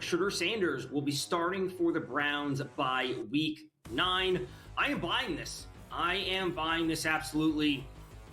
Shedeur Sanders will be starting for the Browns by week 9. I am buying this. Absolutely.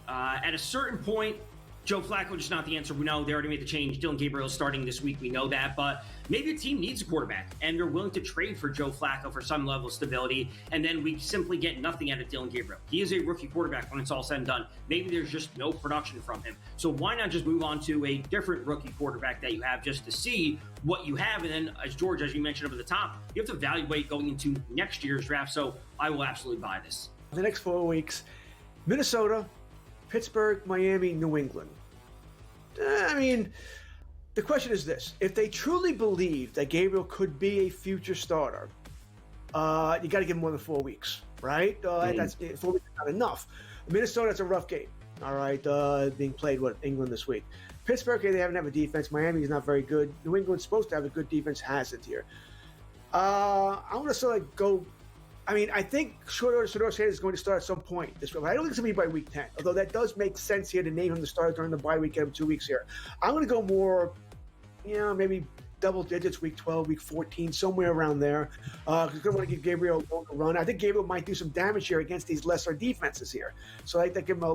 At a certain point, Joe Flacco just not the answer. We know they already made the change. Dylan Gabriel is starting this week. We know that. But maybe a team needs a quarterback, and they're willing to trade for Joe Flacco for some level of stability, and then we simply get nothing out of Dylan Gabriel. He is a rookie quarterback when it's all said and done. Maybe there's just no production from him. So why not just move on to a different rookie quarterback that you have just to see what you have? And then, as George, as you mentioned up at the top, you have to evaluate going into next year's draft. So I will absolutely buy this. The next 4 weeks, Minnesota, Pittsburgh, Miami, New England. I mean, the question is this. If they truly believe that Gabriel could be a future starter, you got to give him more than 4 weeks, right? That's 4 weeks is not enough. Minnesota, that's a rough game, all right, being played, England this week. Pittsburgh, they haven't have a defense. Miami is not very good. New England's supposed to have a good defense, has it here. I want to sort of go. I mean, I think Shedeur Sanders is going to start at some point this week. I don't think it's going to be by week 10, although that does make sense here to name him the starter during the bye week, get him 2 weeks here. I'm going to go more, maybe double digits, week 12, week 14, somewhere around there. Because I want to give Gabriel a longer run. I think Gabriel might do some damage here against these lesser defenses here. So I like to give him a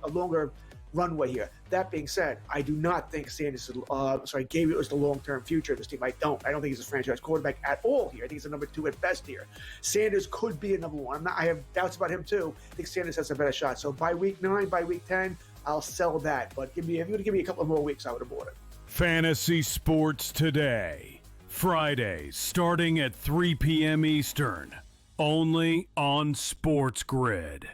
longer runway here. That being said, I do not think Gabriel is the long-term future of this team. I don't think he's a franchise quarterback at all here. I think he's a number 2 at best here. Sanders could be a number 1. I have doubts about him too. I think Sanders has a better shot. So by week 9, by week 10, I'll sell that. But if you were to give me a couple of more weeks, I would have bought it. Fantasy Sports Today. Fridays starting at 3 p.m. Eastern. Only on SportsGrid.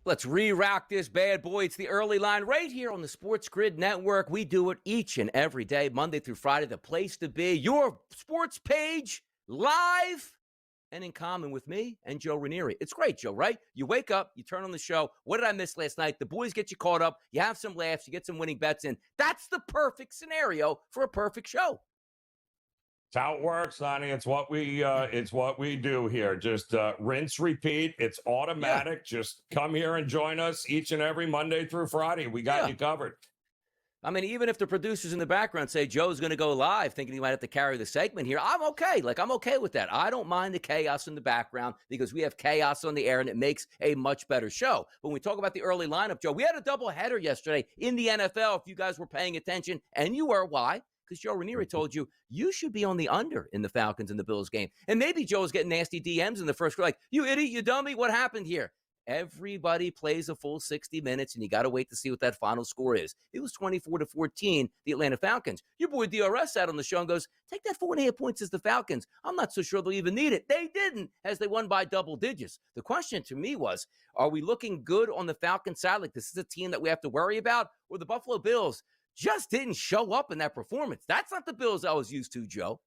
Let's re-rock this bad boy. It's the early line right here on the SportsGrid Network. We do it each and every day, Monday through Friday. The place to be, your sports page, live and in common with me and Joe Ranieri. It's great, Joe, right? You wake up, you turn on the show. What did I miss last night? The boys get you caught up. You have some laughs. You get some winning bets in. That's the perfect scenario for a perfect show. It's how it works, Donnie. It's what we do here. Just rinse, repeat. It's automatic. Yeah. Just come here and join us each and every Monday through Friday. We got you covered. I mean, even if the producers in the background say Joe's going to go live, thinking he might have to carry the segment here, I'm okay. I'm okay with that. I don't mind the chaos in the background because we have chaos on the air, and it makes a much better show. When we talk about the early lineup, Joe, we had a doubleheader yesterday in the NFL. If you guys were paying attention, and you were, why? Because Joe Ranieri told you should be on the under in the Falcons and the Bills game. And maybe Joe's getting nasty DMs in the first quarter, like, you idiot, you dummy, what happened here? Everybody plays a full 60 minutes, and you got to wait to see what that final score is. It was 24-14, the Atlanta Falcons. Your boy DRS sat on the show and goes, take that 4.5 points as the Falcons. I'm not so sure they'll even need it. They didn't, as they won by double digits. The question to me was, are we looking good on the Falcons side? Like, this is a team that we have to worry about? Or the Buffalo Bills just didn't show up in that performance? That's not the Bills I was used to, Joe.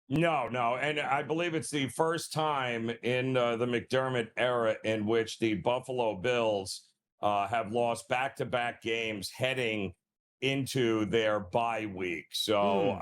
No. And I believe it's the first time in the McDermott era in which the Buffalo Bills have lost back-to-back games heading into their bye week. So,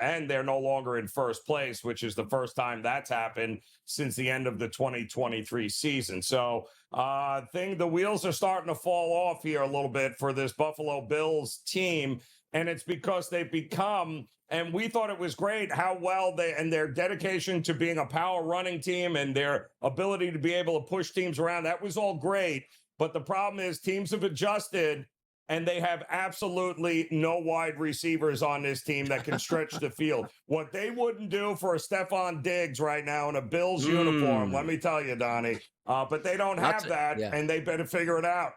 and they're no longer in first place, which is the first time that's happened since the end of the 2023 season. So, the wheels are starting to fall off here a little bit for this Buffalo Bills team. And it's because they've become, and we thought it was great how well and their dedication to being a power running team and their ability to be able to push teams around. That was all great. But the problem is teams have adjusted, and they have absolutely no wide receivers on this team that can stretch the field. What they wouldn't do for a Stephon Diggs right now in a Bills uniform, let me tell you, Donnie. But they don't have that, and they better figure it out.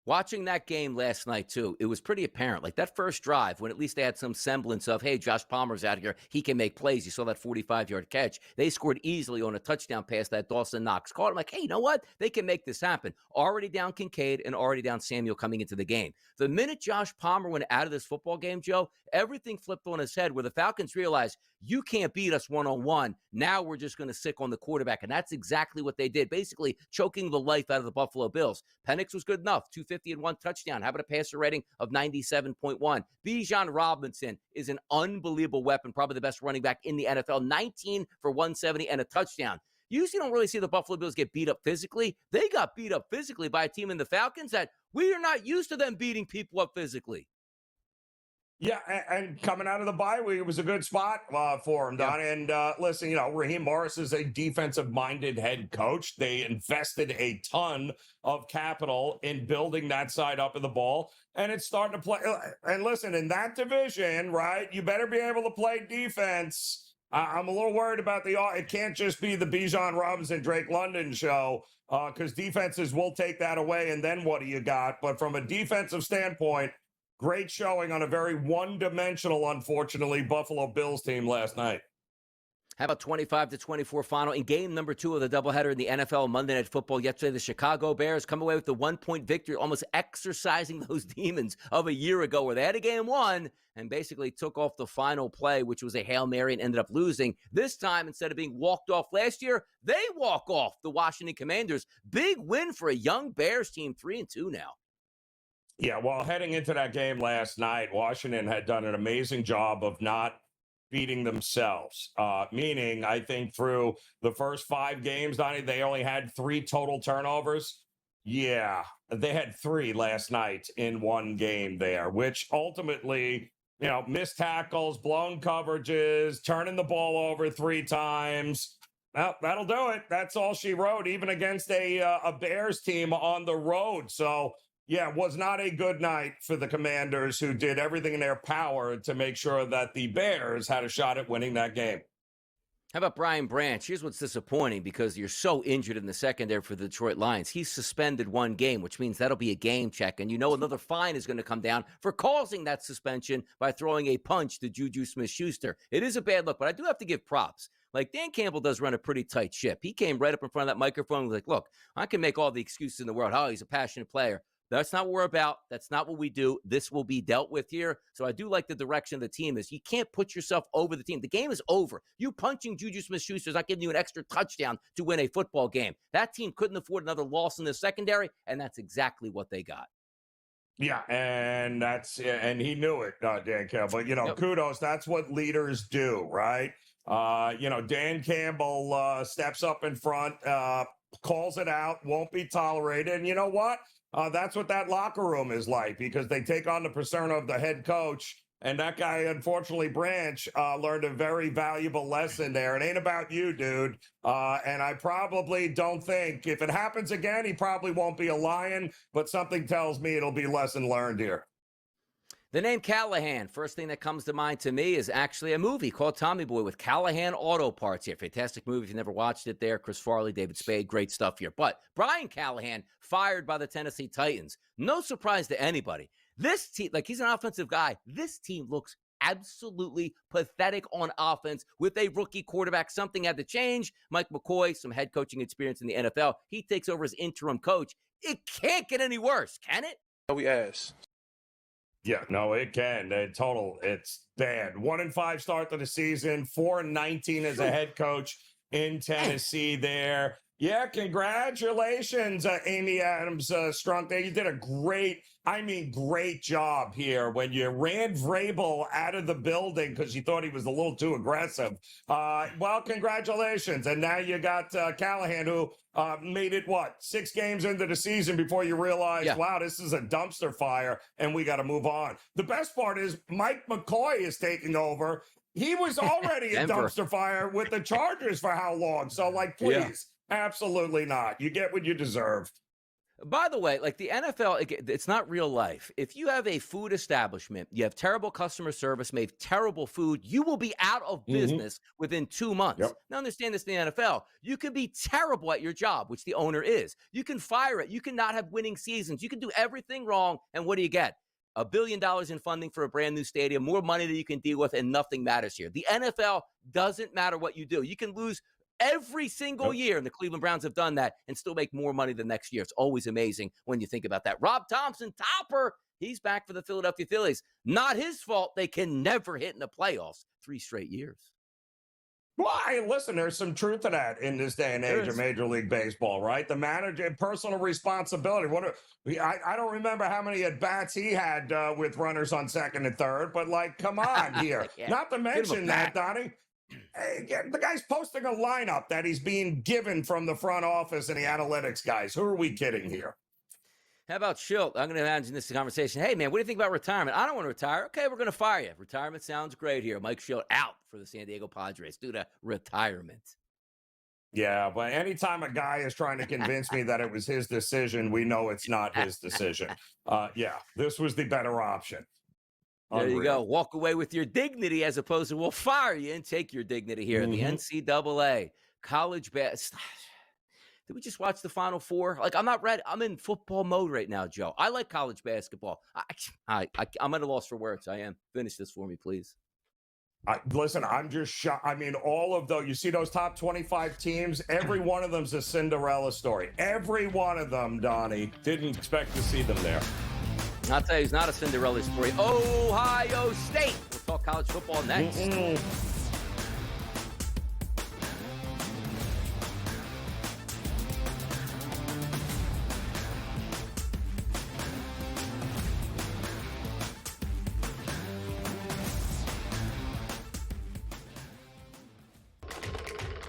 Watching that game last night, too, it was pretty apparent. Like that first drive, when at least they had some semblance of, hey, Josh Palmer's out here. He can make plays. You saw that 45-yard catch. They scored easily on a touchdown pass that Dawson Knox caught. I'm like, hey, you know what? They can make this happen. Already down Kincaid and already down Samuel coming into the game. The minute Josh Palmer went out of this football game, Joe, everything flipped on his head where the Falcons realized you can't beat us one-on-one. Now we're just going to sick on the quarterback. And that's exactly what they did, basically choking the life out of the Buffalo Bills. Penix was good enough, 250 and 1 touchdown. How about a passer rating of 97.1? Bijan Robinson is an unbelievable weapon, probably the best running back in the NFL, 19 for 170 and a touchdown. You usually don't really see the Buffalo Bills get beat up physically. They got beat up physically by a team in the Falcons that we are not used to them beating people up physically. Yeah, and coming out of the bye week, it was a good spot for him, Donnie. And listen, Raheem Morris is a defensive-minded head coach. They invested a ton of capital in building that side up of the ball, and it's starting to play. And listen, in that division, right, you better be able to play defense. I'm a little worried about it can't just be the Bijan Robinson, Drake London show, because defenses will take that away, and then what do you got? But from a defensive standpoint, great showing on a very one-dimensional, unfortunately, Buffalo Bills team last night. How about 25-24 final in game number 2 of the doubleheader in the NFL Monday Night Football yesterday? The Chicago Bears come away with the 1-point victory, almost exercising those demons of a year ago where they had a game 1 and basically took off the final play, which was a Hail Mary, and ended up losing. This time, instead of being walked off last year, they walk off the Washington Commanders. Big win for a young Bears team, 3-2 now. Yeah, well, heading into that game last night, Washington had done an amazing job of not beating themselves, meaning I think through the first 5 games, Donnie, they only had 3 total turnovers. Yeah, they had 3 last night in one game there, which ultimately, missed tackles, blown coverages, turning the ball over 3 times. Well, that'll do it. That's all she wrote, even against a Bears team on the road. So, yeah, it was not a good night for the Commanders, who did everything in their power to make sure that the Bears had a shot at winning that game. How about Brian Branch? Here's what's disappointing, because you're so injured in the secondary for the Detroit Lions. He's suspended 1 game, which means that'll be a game check. And another fine is going to come down for causing that suspension by throwing a punch to Juju Smith-Schuster. It is a bad look, but I do have to give props. Like, Dan Campbell does run a pretty tight ship. He came right up in front of that microphone and was like, look, I can make all the excuses in the world. Oh, he's a passionate player. That's not what we're about. That's not what we do. This will be dealt with here. So I do like the direction of the team is. You can't put yourself over the team. The game is over. You punching Juju Smith-Schuster is not giving you an extra touchdown to win a football game. That team couldn't afford another loss in the secondary, and that's exactly what they got. Yeah, and he knew it, Dan Campbell. But, kudos. That's what leaders do, right? Dan Campbell steps up in front, calls it out, won't be tolerated. And you know what? That's what that locker room is like, because they take on the persona of the head coach. And that guy, unfortunately, Branch, learned a very valuable lesson there. It ain't about you, dude. And I probably don't think, if it happens again, he probably won't be a Lion. But something tells me it'll be lesson learned here. The name Callahan, first thing that comes to mind to me is actually a movie called Tommy Boy with Callahan Auto Parts here. Fantastic movie if you never watched it there. Chris Farley, David Spade, great stuff here. But Brian Callahan fired by the Tennessee Titans. No surprise to anybody. This team, he's an offensive guy. This team looks absolutely pathetic on offense with a rookie quarterback. Something had to change. Mike McCoy, some head coaching experience in the NFL. He takes over as interim coach. It can't get any worse, can it? We asked. Yeah, no, it can. It's bad. 1-5 start to the season, 4-19 as a head coach in Tennessee there. Yeah, congratulations, Amy Adams Strunk there. You did a great job here when you ran Vrabel out of the building because you thought he was a little too aggressive. Well, congratulations. And now you got Callahan, who made it, 6 games into the season before you realize, wow, this is a dumpster fire and we got to move on. The best part is Mike McCoy is taking over. He was already a dumpster fire with the Chargers for how long? So, please. Yeah. Absolutely not. You get what you deserve. By the way, like the NFL, it's not real life. If you have a food establishment, you have terrible customer service, made terrible food, you will be out of business within 2 months. Yep. Now, understand this in the NFL. You can be terrible at your job, which the owner is. You can fire it. You can not have winning seasons. You can do everything wrong. And what do you get? $1 billion in funding for a brand new stadium, more money that you can deal with, and nothing matters here. The NFL doesn't matter what you do. You can lose every single year, and the Cleveland Browns have done that and still make more money the next year. It's always amazing when you think about that. Rob Thompson, topper, he's back for the Philadelphia Phillies. Not his fault. They can never hit in the playoffs 3 straight years. Well, listen, there's some truth to that in this day and age of Major League Baseball, right? The manager, personal responsibility. I don't remember how many at-bats he had with runners on second and third, but, like, come on here. Yeah. Not to mention that, Donnie. Hey, the guy's posting a lineup that he's being given from the front office and the analytics guys. Who are we kidding here? How about Schilt? I'm going to imagine this conversation. Hey, man, what do you think about retirement? I don't want to retire. Okay, we're going to fire you. Retirement sounds great here. Mike Schilt out for the San Diego Padres due to retirement. Yeah, but anytime a guy is trying to convince me that it was his decision, we know it's not his decision. Yeah, this was the better option. There you go. Walk away with your dignity as opposed to we'll fire you and take your dignity here. The NCAA college basketball. Did we just watch the Final Four? Like, I'm not ready. I'm in football mode right now, Joe. I like college basketball. I'm at a loss for words. I am. Finish this for me, please. Listen, I'm just shocked. I mean, all of those, you see those top 25 teams, every one of them's a Cinderella story. Every one of them, Donnie. Didn't expect to see them there. I'll tell you, it's not a Cinderella story. Ohio State. We'll talk college football next.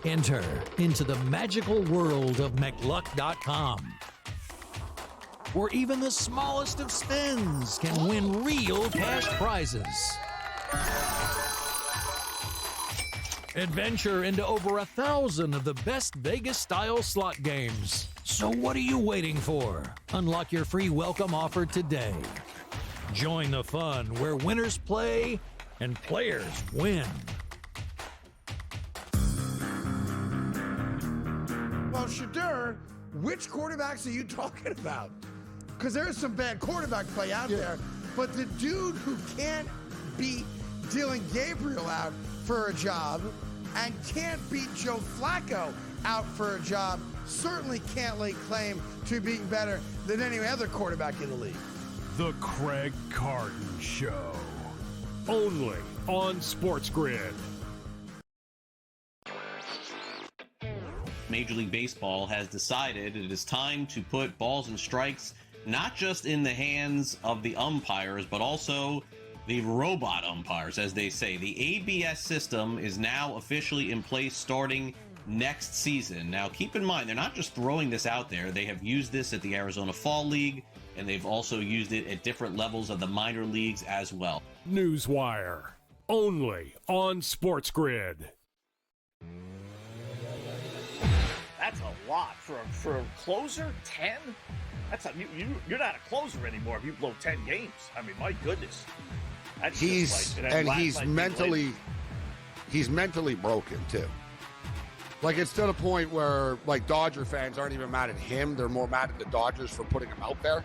Enter into the magical world of McLuck.com, where even the smallest of spins can win real cash prizes. Adventure into over 1,000 of the best Vegas-style slot games. So what are you waiting for? Unlock your free welcome offer today. Join the fun where winners play and players win. Well, Shadur, which quarterbacks are you talking about? Because there is some bad quarterback play out there, but the dude who can't beat Dylan Gabriel out for a job and can't beat Joe Flacco out for a job certainly can't lay claim to being better than any other quarterback in the league. The Craig Carton Show. Only on SportsGrid. Major League Baseball has decided it is time to put balls and strikes not just in the hands of the umpires, but also the robot umpires, as they say. The ABS system is now officially in place starting next season. Now, keep in mind, they're not just throwing this out there. They have used this at the Arizona Fall League, and they've also used it at different levels of the minor leagues as well. Newswire. Only on SportsGrid. That's a lot for a closer. 10. That's you're not a closer anymore if you blow 10 games. I mean, my goodness. That's he's mentally broken too. Like, it's to the point where, like, Dodger fans aren't even mad at him; they're more mad at the Dodgers for putting him out there.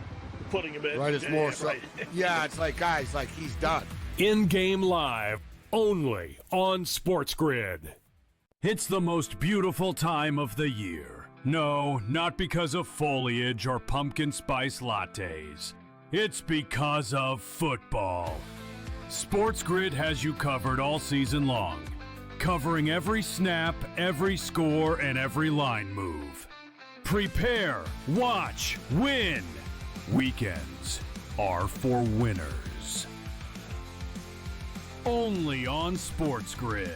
Putting him in, right? It's more so. Right. Yeah, it's like, guys, like, he's done. In-game live, only on SportsGrid. It's the most beautiful time of the year. No, not because of foliage or pumpkin spice lattes. It's because of football. SportsGrid has you covered all season long, covering every snap, every score, and every line move. Prepare, watch, win. Weekends are for winners. Only on SportsGrid.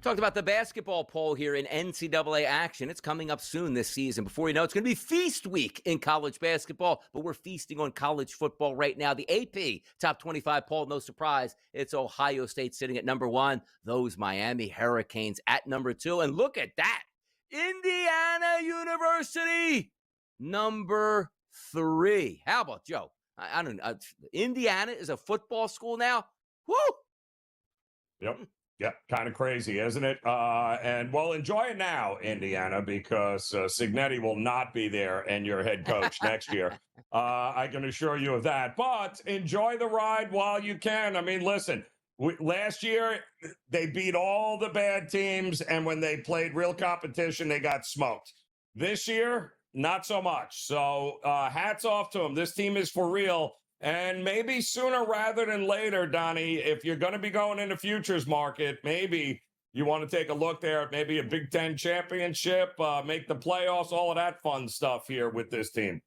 Talked about the basketball poll here in NCAA action. It's coming up soon this season. Before you know, it's going to be feast week in college basketball, but we're feasting on college football right now. The AP Top 25 poll, no surprise, it's Ohio State sitting at number 1. Those Miami Hurricanes at number 2. And look at that. Indiana University, number 3. How about Joe? I don't know. Indiana is a football school now. Woo! Yep. Yeah, kind of crazy, isn't it? And well, enjoy it now, Indiana, because Signetti will not be there and your head coach next year. I can assure you of that. But enjoy the ride while you can. I mean, listen, last year they beat all the bad teams, and when they played real competition, they got smoked. This year, not so much. So hats off to them. This team is for real. And maybe sooner rather than later, Donnie, if you're going to be going in the futures market, maybe you want to take a look there at maybe a Big Ten championship, make the playoffs, all of that fun stuff here with this team.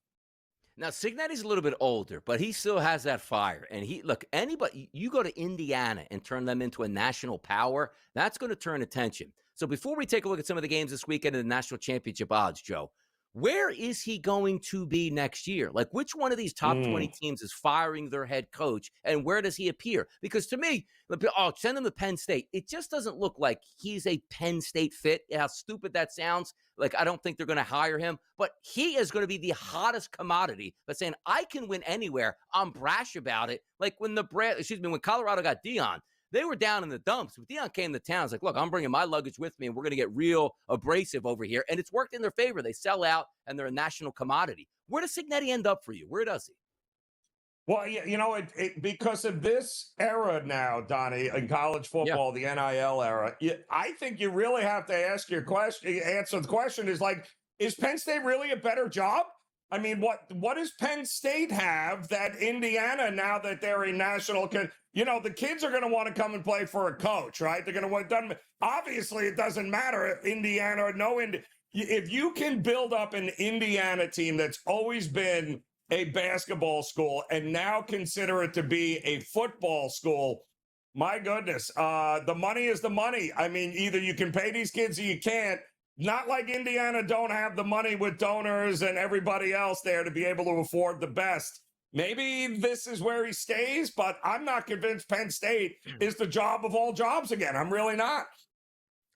Now, Signetti's a little bit older, but he still has that fire. And anybody, you go to Indiana and turn them into a national power, that's going to turn attention. So before we take a look at some of the games this weekend in the national championship odds, Joe, where is he going to be next year? Like, which one of these top 20 teams is firing their head coach, and where does he appear? Because to me, send him to Penn State. It just doesn't look like he's a Penn State fit. How stupid that sounds. Like, I don't think they're going to hire him, but he is going to be the hottest commodity. But saying, I can win anywhere, I'm brash about it. Like when when Colorado got Deion, they were down in the dumps. But Deion came to town. It's like, look, I'm bringing my luggage with me, and we're going to get real abrasive over here. And it's worked in their favor. They sell out, and they're a national commodity. Where does Signetti end up for you? Where does he? Well, you know, because of this era now, Donnie, in college football, the NIL era, I think you really have to answer the question is Penn State really a better job? I mean, what does Penn State have that Indiana, now that they're a national, the kids are going to want to come and play for a coach, right? They're going to want, obviously it doesn't matter if Indiana or no Indiana. If you can build up an Indiana team that's always been a basketball school and now consider it to be a football school, my goodness, the money is the money. I mean, either you can pay these kids or you can't. Not like Indiana don't have the money with donors and everybody else there to be able to afford the best. Maybe this is where he stays, but I'm not convinced Penn State is the job of all jobs again. I'm really not.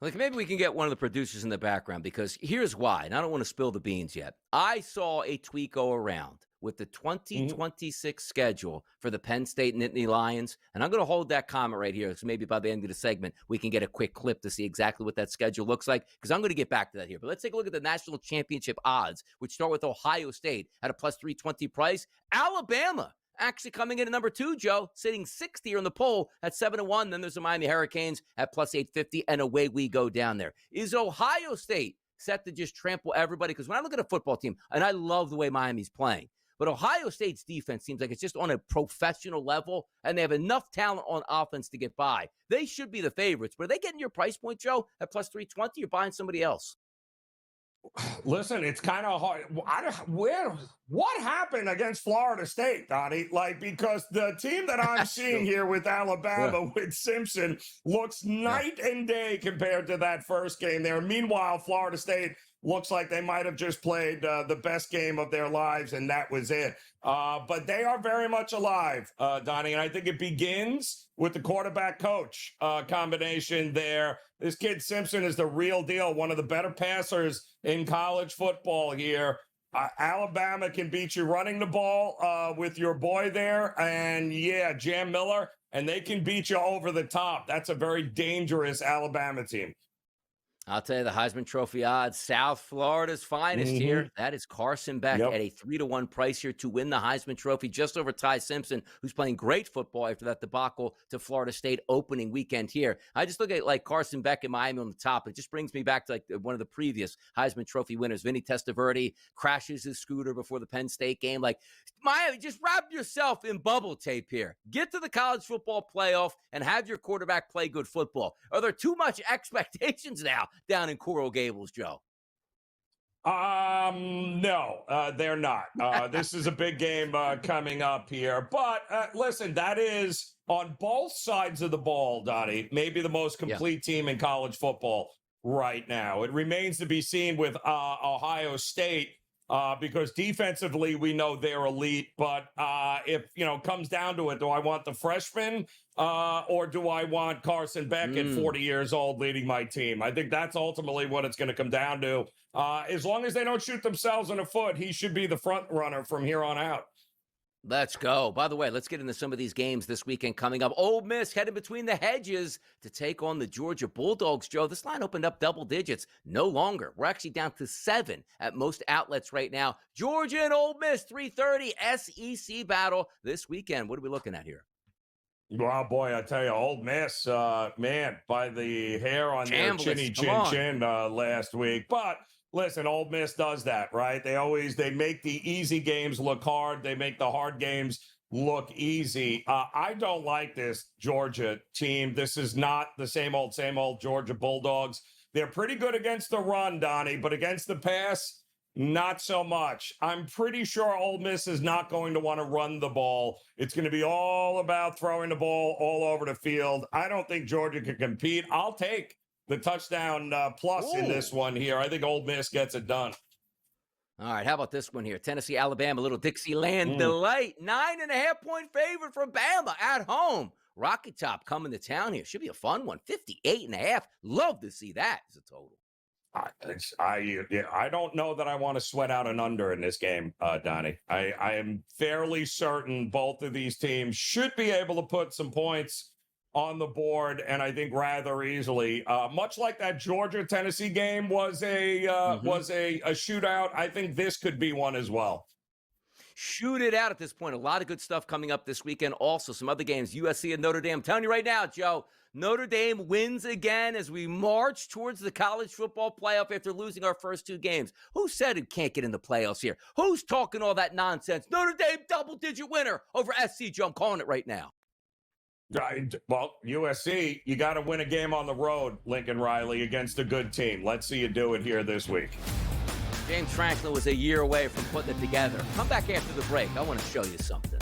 Like, maybe we can get one of the producers in the background, because here's why, and I don't want to spill the beans yet. I saw a tweet go around with the 2026 schedule for the Penn State Nittany Lions. And I'm going to hold that comment right here, so maybe by the end of the segment, we can get a quick clip to see exactly what that schedule looks like, because I'm going to get back to that here. But let's take a look at the national championship odds, which start with Ohio State at a plus 320 price. Alabama actually coming in at number 2, Joe, sitting 6th here in the poll at 7-1. Then there's the Miami Hurricanes at plus 850, and away we go down there. Is Ohio State set to just trample everybody? Because when I look at a football team, and I love the way Miami's playing, but Ohio State's defense seems like it's just on a professional level, and they have enough talent on offense to get by. They should be the favorites. But are they getting your price point, Joe, at plus 320? You're buying somebody else. Listen, it's kind of hard. What happened against Florida State, Donnie? Because the team that I'm seeing here with Alabama, with Simpson, looks night and day compared to that first game there. Meanwhile, Florida State looks like they might have just played the best game of their lives, and that was it. But they are very much alive, Donnie, and I think it begins with the quarterback-coach combination there. This kid Simpson is the real deal, one of the better passers in college football here. Alabama can beat you running the ball with your boy there, and Jam Miller, and they can beat you over the top. That's a very dangerous Alabama team. I'll tell you, the Heisman Trophy odds, South Florida's finest here. That is Carson Beck at a 3-1 price here to win the Heisman Trophy, just over Ty Simpson, who's playing great football after that debacle to Florida State opening weekend here. I just look at Carson Beck and Miami on the top. It just brings me back to one of the previous Heisman Trophy winners. Vinny Testaverde crashes his scooter before the Penn State game. Miami, just wrap yourself in bubble tape here. Get to the college football playoff and have your quarterback play good football. Are there too much expectations now down in Coral Gables, Joe? No, they're not. This is a big game coming up here. But listen, that is on both sides of the ball, Donnie, maybe the most complete team in college football right now. It remains to be seen with Ohio State because defensively we know they're elite. But if, it comes down to it, do I want the freshman or do I want Carson Beck at 40 years old leading my team? I think that's ultimately what it's going to come down to. As long as they don't shoot themselves in the foot, he should be the front runner from here on out. Let's go. By the way, let's get into some of these games this weekend coming up. Ole Miss heading between the hedges to take on the Georgia Bulldogs, Joe. This line opened up double digits. No longer. We're actually down to 7 at most outlets right now. Georgia and Ole Miss, 3:30 SEC battle this weekend. What are we looking at here? Well, boy, I tell you, Ole Miss, man, by the hair on their chinny chin last week. But listen, Ole Miss does that, right? They make the easy games look hard. They make the hard games look easy. I don't like this Georgia team. This is not the same old Georgia Bulldogs. They're pretty good against the run, Donnie, but against the pass, not so much. I'm pretty sure Ole Miss is not going to want to run the ball. It's going to be all about throwing the ball all over the field. I don't think Georgia can compete. I'll take the touchdown plus in this one here. I think Ole Miss gets it done. All right, how about this one here? Tennessee, Alabama, little Dixieland delight. 9.5-point favorite for Bama at home. Rocky Top coming to town here. Should be a fun one. 58.5. Love to see that as a total. I don't know that I want to sweat out an under in this game, Donnie. I am fairly certain both of these teams should be able to put some points on the board, and I think rather easily. Much like that Georgia-Tennessee game was a shootout, I think this could be one as well. Shoot it out at this point. A lot of good stuff coming up this weekend. Also, some other games, USC and Notre Dame. I'm telling you right now, Joe, Notre Dame wins again as we march towards the college football playoff after losing our first 2 games. Who said it can't get in the playoffs here? Who's talking all that nonsense? Notre Dame double-digit winner over SC, Joe. I'm calling it right now. Well, USC, you got to win a game on the road, Lincoln Riley, against a good team. Let's see you do it here this week. James Franklin was a year away from putting it together. Come back after the break. I want to show you something.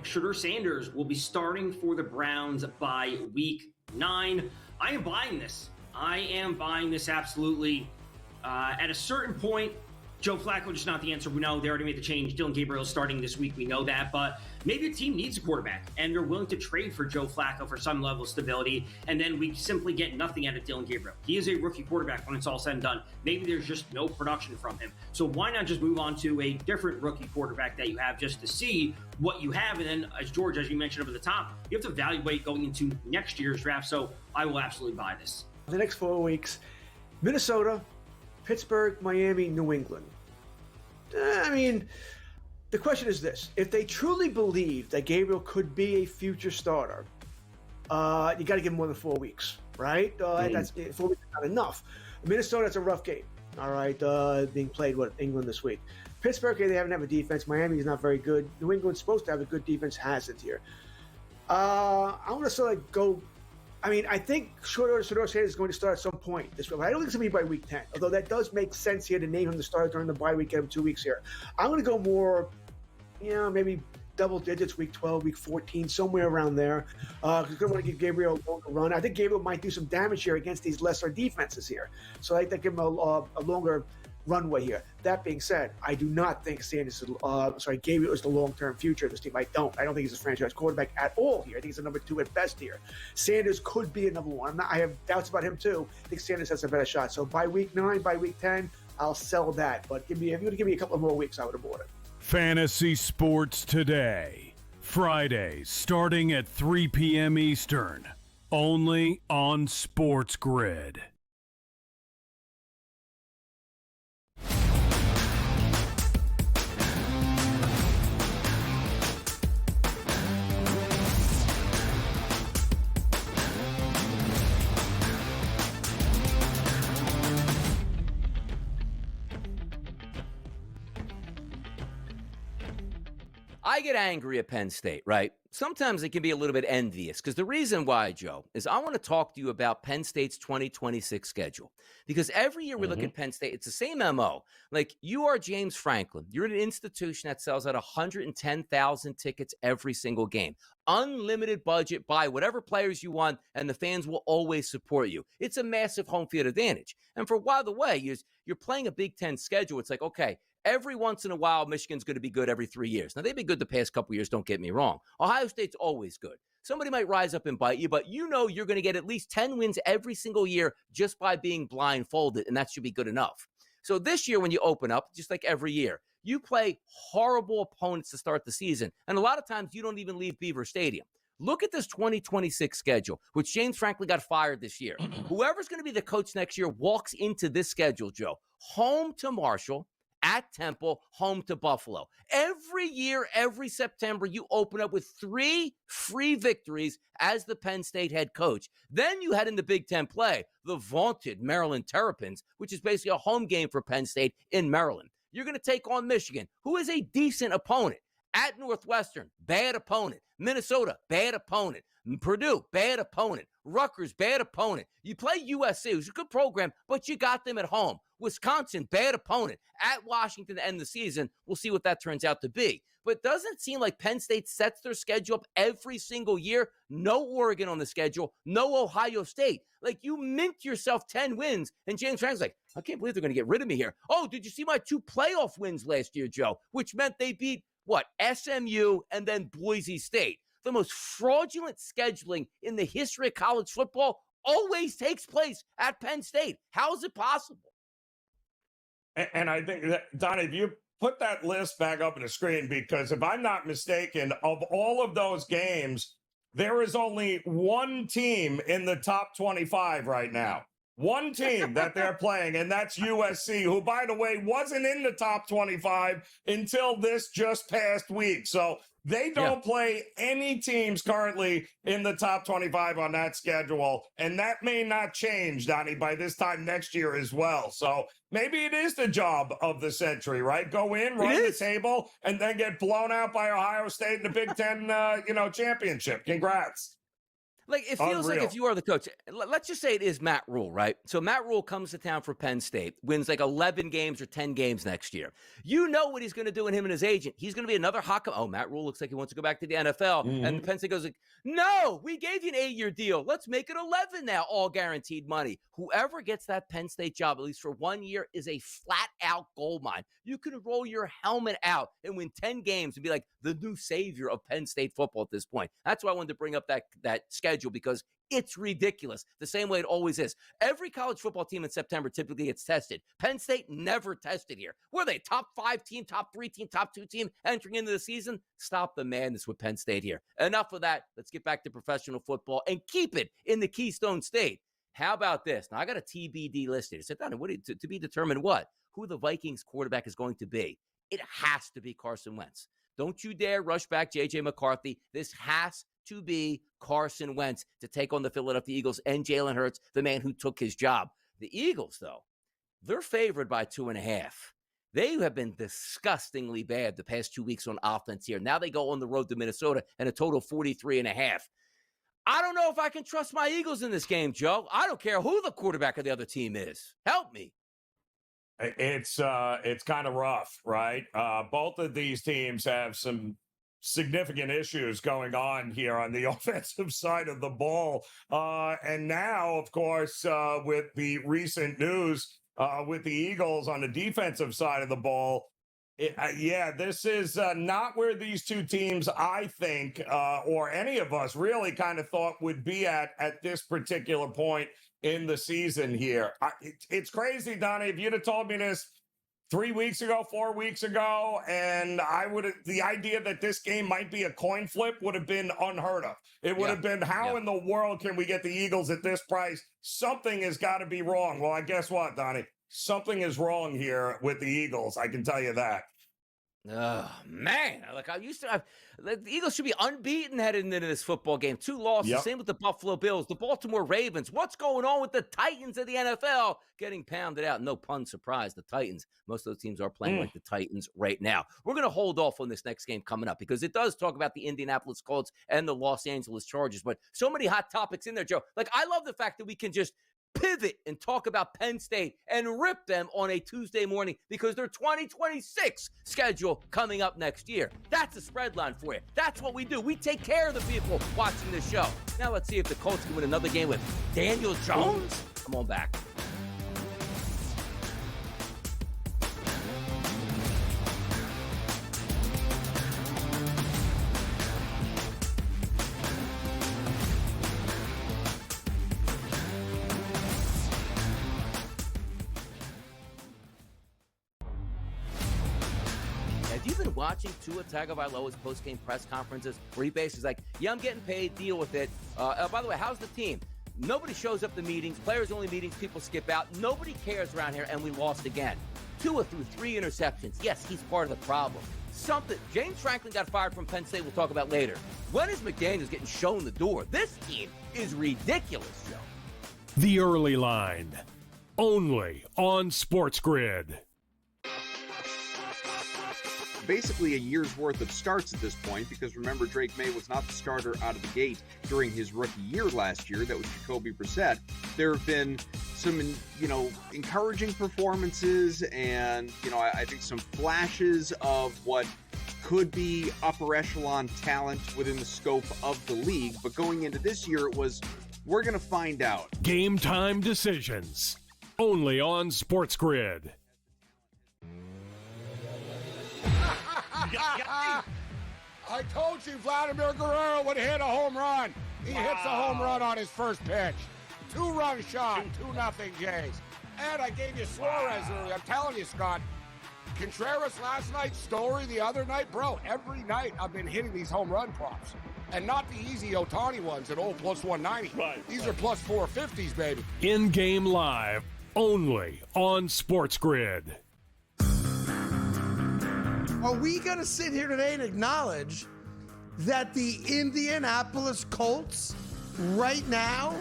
Shedeur Sanders will be starting for the Browns by week 9. I am buying this. Absolutely. At a certain point, Joe Flacco just not the answer. We know they already made the change. Dylan Gabriel starting this week. We know that. But maybe a team needs a quarterback, and they're willing to trade for Joe Flacco for some level of stability, and then we simply get nothing out of Dylan Gabriel. He is a rookie quarterback when it's all said and done. Maybe there's just no production from him. So why not just move on to a different rookie quarterback that you have just to see what you have? And then, as George, as you mentioned up at the top, you have to evaluate going into next year's draft. So I will absolutely buy this. The next 4 weeks, Minnesota, Pittsburgh, Miami, New England. I mean, the question is this. If they truly believe that Gabriel could be a future starter, you got to give him more than 4 weeks, right? That's 4 weeks is not enough. Minnesota, that's a rough game, all right, being played with England this week. Pittsburgh, they haven't a defense. Miami is not very good. New England's supposed to have a good defense, hasn't here. I want to sort of go. I mean, I think Shedeur Sanders is going to start at some point this week. I don't think it's going to be by week 10, although that does make sense here to name him the starter during the bye week, get him 2 weeks here. I'm going to go more, maybe double digits, week 12, week 14, somewhere around there. Because I want to give Gabriel a longer run. I think Gabriel might do some damage here against these lesser defenses here. So I like to give him a longer runway here. That being said, I do not think Gabriel is the long-term future of this team. I don't think he's a franchise quarterback at all here. I think he's a number 2 at best here. Sanders could be a number 1. I have doubts about him too. I think Sanders has a better shot. So by week 9, by week 10, I'll sell that. But if you were to give me a couple of more weeks, I would have bought it. Fantasy Sports Today. Fridays starting at 3 p.m. Eastern. Only on SportsGrid. I get angry at Penn State, right? Sometimes it can be a little bit envious because the reason why, Joe, is I want to talk to you about Penn State's 2026 schedule. Because every year we look at Penn State, it's the same MO. Like, you are James Franklin. You're an institution that sells out 110,000 tickets every single game. Unlimited budget, buy whatever players you want, and the fans will always support you. It's a massive home field advantage. And for, by the way, you're playing a Big Ten schedule. It's like, okay, every once in a while, Michigan's going to be good every 3 years. Now, they've been good the past couple years, don't get me wrong. Ohio State's always good. Somebody might rise up and bite you, but you know you're going to get at least 10 wins every single year just by being blindfolded, and that should be good enough. So this year, when you open up, just like every year, you play horrible opponents to start the season, and a lot of times you don't even leave Beaver Stadium. Look at this 2026 schedule, which James Franklin got fired this year. Whoever's going to be the coach next year walks into this schedule, Joe. Home to Marshall, at Temple, home to Buffalo. Every year, every September, you open up with 3 free victories as the Penn State head coach. Then you head into Big Ten play, the vaunted Maryland Terrapins, which is basically a home game for Penn State in Maryland. You're going to take on Michigan, who is a decent opponent. At Northwestern, bad opponent. Minnesota, bad opponent. Purdue, bad opponent. Rutgers, bad opponent. You play USC, who's a good program, but you got them at home. Wisconsin, bad opponent. At Washington to end the season, we'll see what that turns out to be. But doesn't it seem like Penn State sets their schedule up every single year? No Oregon on the schedule, no Ohio State. Like, you mint yourself 10 wins, and James Franklin's like, I can't believe they're going to get rid of me here. Oh, did you see my 2 playoff wins last year, Joe? Which meant they beat, SMU and then Boise State. The most fraudulent scheduling in the history of college football always takes place at Penn State. How is it possible? And I think that, Donnie, if you put that list back up on the screen, because if I'm not mistaken, of all of those games, there is only one team in the top 25 right now. One team that they're playing, and that's USC, who, by the way, wasn't in the top 25 until this just past week. So they don't play any teams currently in the top 25 on that schedule. And that may not change, Donnie, by this time next year as well. So maybe it is the job of the century, right? Go in, run the table, and then get blown out by Ohio State in the Big Ten, championship. Congrats. Like, it feels like if you are the coach, let's just say it is Matt Rule, right? So Matt Rule comes to town for Penn State, wins like 11 games or 10 games next year. You know what he's going to do in him and his agent. He's going to be another hot. Oh, Matt Rule looks like he wants to go back to the NFL. Mm-hmm. And Penn State goes like, no, we gave you an 8-year deal. Let's make it 11 now, all guaranteed money. Whoever gets that Penn State job, at least for 1 year, is a flat-out gold mine. You can roll your helmet out and win 10 games and be like the new savior of Penn State football at this point. That's why I wanted to bring up that schedule, because it's ridiculous, the same way it always is. Every college football team in September typically gets tested. Penn State never tested here. Were they top 5 team, top 3 team, top 2 team entering into the season? Stop the madness with Penn State here. Enough of that. Let's get back to professional football and keep it in the Keystone State. How about this? Now, I got a TBD listed. I said, Donnie, to be determined what? Who the Vikings quarterback is going to be. It has to be Carson Wentz. Don't you dare rush back J.J. McCarthy. This has to be Carson Wentz to take on the Philadelphia Eagles and Jalen Hurts, the man who took his job. The Eagles, though, they're favored by 2.5. They have been disgustingly bad the past 2 weeks on offense here. Now they go on the road to Minnesota and a total of 43.5. I don't know if I can trust my Eagles in this game, Joe. I don't care who the quarterback of the other team is. Help me. It's kind of rough, right? Both of these teams have some significant issues going on here on the offensive side of the ball. And now, of course, with the recent news with the Eagles on the defensive side of the ball, this is not where these two teams, I think, or any of us really kind of thought would be at this particular point in the season here. It's crazy, Donnie. If you'd have told me this 3 weeks ago, 4 weeks ago, and the idea that this game might be a coin flip would have been unheard of. It would have been, how in the world can we get the Eagles at this price? Something has got to be wrong. Well, I guess what, Donnie? Something is wrong here with the Eagles. I can tell you that. Oh, man. Like I used to, the Eagles should be unbeaten heading into this football game. 2 losses. Yep. Same with the Buffalo Bills, the Baltimore Ravens. What's going on with the Titans of the NFL getting pounded out? No pun surprise. The Titans, most of those teams are playing like the Titans right now. We're going to hold off on this next game coming up because it does talk about the Indianapolis Colts and the Los Angeles Chargers. But so many hot topics in there, Joe. Like, I love the fact that we can just pivot and talk about Penn State and rip them on a Tuesday morning because their 2026 schedule coming up next year. That's a spread line for you. That's what we do. We take care of the people watching this show. Now let's see if the Colts can win another game with Daniel Jones. Come on back. Have you been watching Tua Tagovailoa's post-game press conferences where he basically is like, yeah, I'm getting paid, deal with it. By the way, how's the team? Nobody shows up to meetings, players-only meetings, people skip out. Nobody cares around here, and we lost again. Tua threw 3 interceptions. Yes, he's part of the problem. James Franklin got fired from Penn State, we'll talk about later. When is McDaniels getting shown the door? This team is ridiculous, Joe. The Early Line, only on SportsGrid. Basically a year's worth of starts at this point, because remember, Drake May was not the starter out of the gate during his rookie year last year. That was Jacoby Brissett. There have been some, encouraging performances and, I think some flashes of what could be upper echelon talent within the scope of the league. But going into this year, it was, we're going to find out. Game time decisions, only on SportsGrid. I told you Vladimir Guerrero would hit a home run. He hits a home run on his first pitch. 2-run shot, 2-0 Jays. And I gave you Suarez earlier. I'm telling you, Scott, Contreras last night, Story the other night. Bro, every night I've been hitting these home run props. And not the easy Ohtani ones at plus 190. Right. These are plus 450s, baby. In-game live, only on SportsGrid. Are we going to sit here today and acknowledge that the Indianapolis Colts right now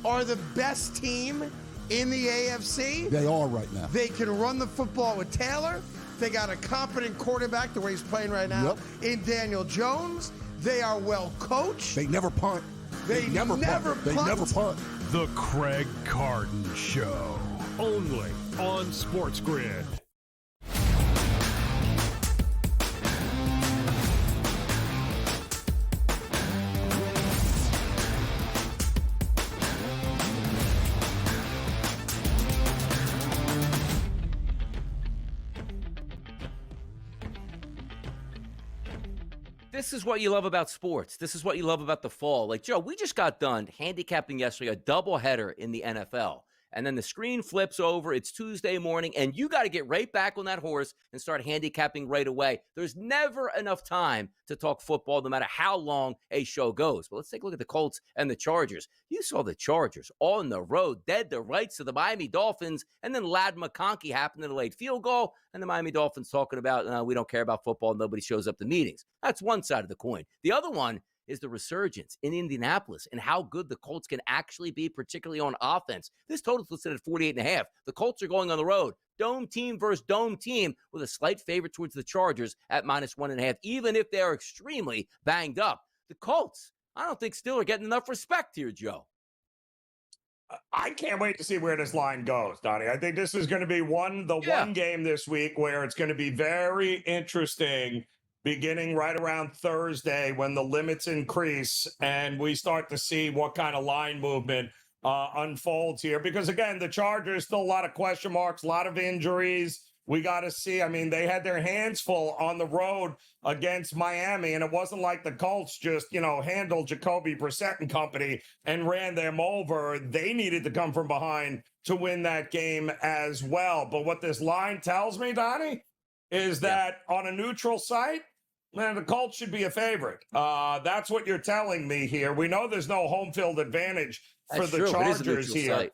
are the best team in the AFC? They are right now. They can run the football with Taylor. They got a competent quarterback the way he's playing right now in Daniel Jones. They are well coached. They never punt. They never punt. They never punt. The Craig Carton Show, only on SportsGrid. This is what you love about sports. This is what you love about the fall. Like, Joe, we just got done handicapping yesterday a doubleheader in the NFL. And then the screen flips over. It's Tuesday morning, and you got to get right back on that horse and start handicapping right away. There's never enough time to talk football, no matter how long a show goes. But let's take a look at the Colts and the Chargers. You saw the Chargers on the road, dead to rights to the Miami Dolphins, and then Ladd McConkey happened in a late field goal, and the Miami Dolphins talking about, we don't care about football, nobody shows up to meetings. That's one side of the coin. The other one is the resurgence in Indianapolis and how good the Colts can actually be, particularly on offense. This total's listed at 48.5. The Colts are going on the road. Dome team versus dome team with a slight favorite towards the Chargers at -1.5, even if they're extremely banged up. The Colts, I don't think still are getting enough respect here, Joe. I can't wait to see where this line goes, Donnie. I think this is going to be one game this week where it's going to be very interesting, beginning right around Thursday when the limits increase and we start to see what kind of line movement unfolds here. Because, again, the Chargers, still a lot of question marks, a lot of injuries. We got to see. I mean, they had their hands full on the road against Miami, and it wasn't like the Colts just, handled Jacoby Brissett and company and ran them over. They needed to come from behind to win that game as well. But what this line tells me, Donnie, is that on a neutral site, man, the Colts should be a favorite. That's what you're telling me here. We know there's no home field advantage for the Chargers here.